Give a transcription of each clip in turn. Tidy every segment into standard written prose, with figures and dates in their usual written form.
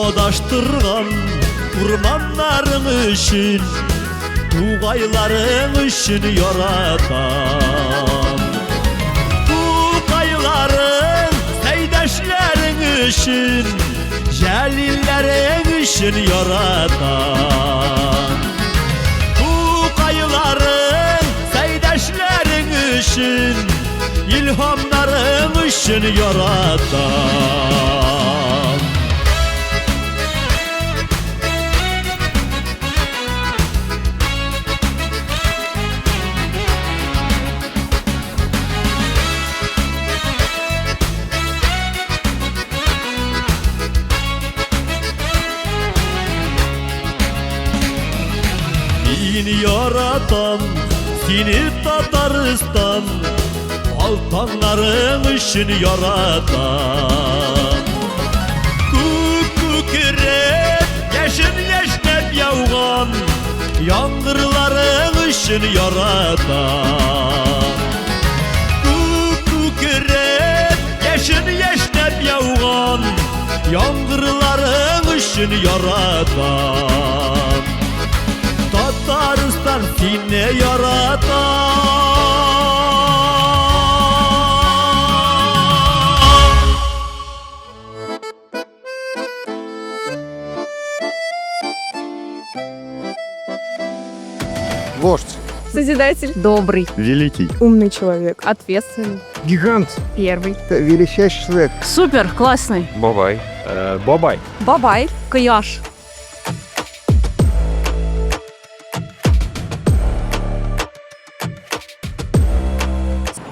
Odaştırgan kurmanların için, Tuğayların için yaratan. Tuğayların seydaşların için, Celillerin için yaratan. Tuğayların seydaşların için, İlhamların için yaratan. Seni yaratan, seni Tataristan, Baltanların için yaratan. Kükürep, yaşın yaşnep yağan, Yangırların için yaratan. Kükürep, yaşın yaşnep yağan, Yangırların için yaratan. Tataristan seni yaratan. Вождь. Созидатель. Добрый. Великий. Умный человек. Ответственный. Гигант. Первый. Величайший человек. Супер, классный. Бабай. Бабай. Бабай. Каяш.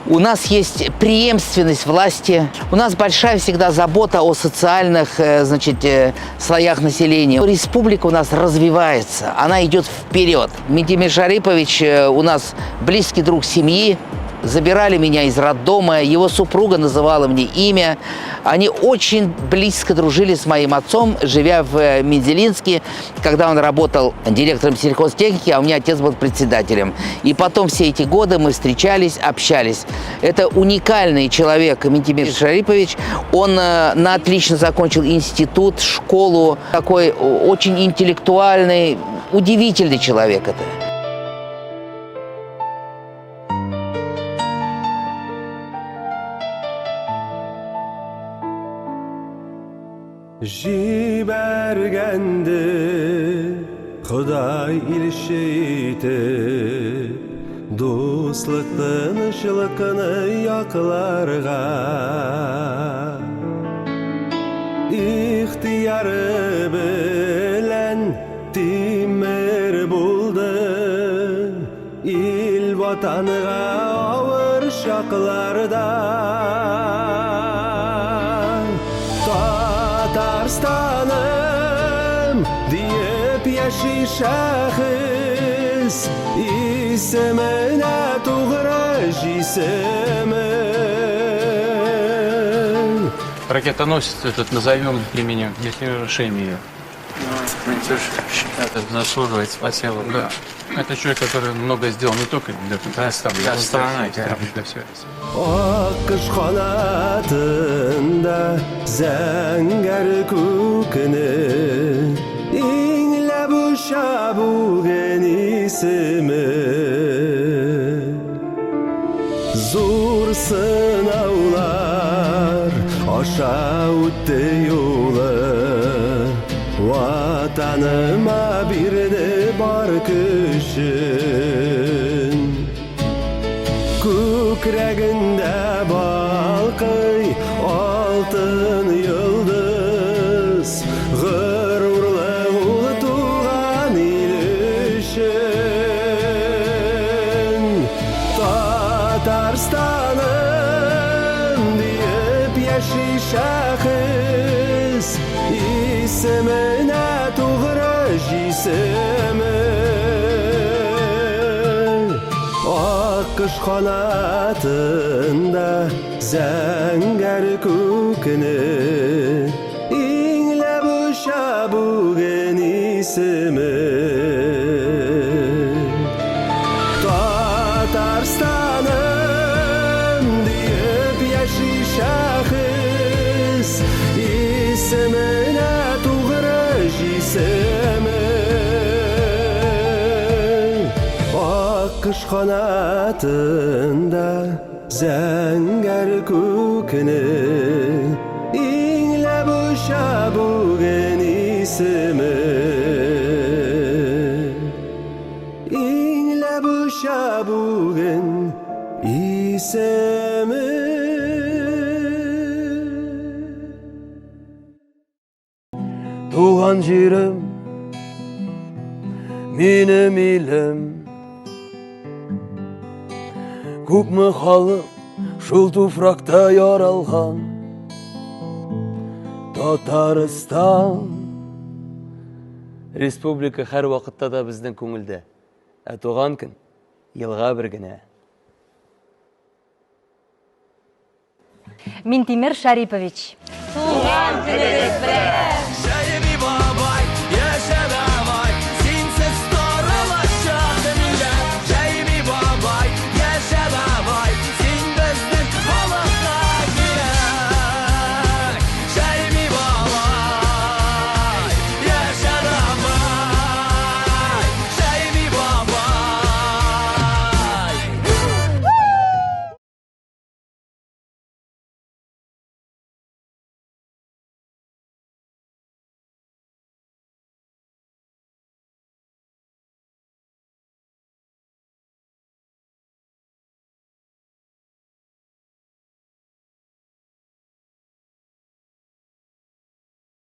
У нас есть преемственность власти, у нас большая всегда забота о социальных, слоях населения. Республика у нас развивается, она идет вперед. Митимир Шарипович у нас близкий друг семьи. Забирали меня из роддома, его супруга называла мне имя. Они очень близко дружили с моим отцом, живя в Мензелинске, когда он работал директором сельхозтехники, а у меня отец был председателем. И потом все эти годы мы встречались, общались. Это уникальный человек Митимир Шарипович. Он на отлично закончил институт, школу. Такой очень интеллектуальный, удивительный человек это. Jibergendi Xuday ilşeytip Dostlıqdan ışılqını yaklarga İhtiyarı bilen timir buldu İl vatanıga ağır şaklarda Tatarstanım deyip yaşi şahıs İsmine tuğraş ismin Ракетоносец этот назовем именем Митимира Шеймия. Это заслуживает спасибо. Да. Это человек, который много сделал не только для страны, для всего. Akış kanatında zenger kukını İnle bu şabuğun ismi Zor sınavlar aşağı üttü yolu Vatanıma bir de barkışın Kükrəgində balqay altın yıldız Qırurlu ulu tuğan il üçün Tatarstanım deyip yaşi şahıs İsmine tuğraş ismi Akış kanatında zenger kukını İnle bu şabuğun ismi Tatarstanım deyip yaşi şahıs İsmine tuğra Кош қанатында зәңгәр көкіні Иңләп ұша бүгін исімі Иңләп ұша бүгін исімі Туған жерім, менің елім Күпме халық шул туфракта яралған Татарстан Республика һәр вакытта да безнең күңелдә. Ә туган көн елга бер генә. Минтимер Шарипович. Туган көнегез белән!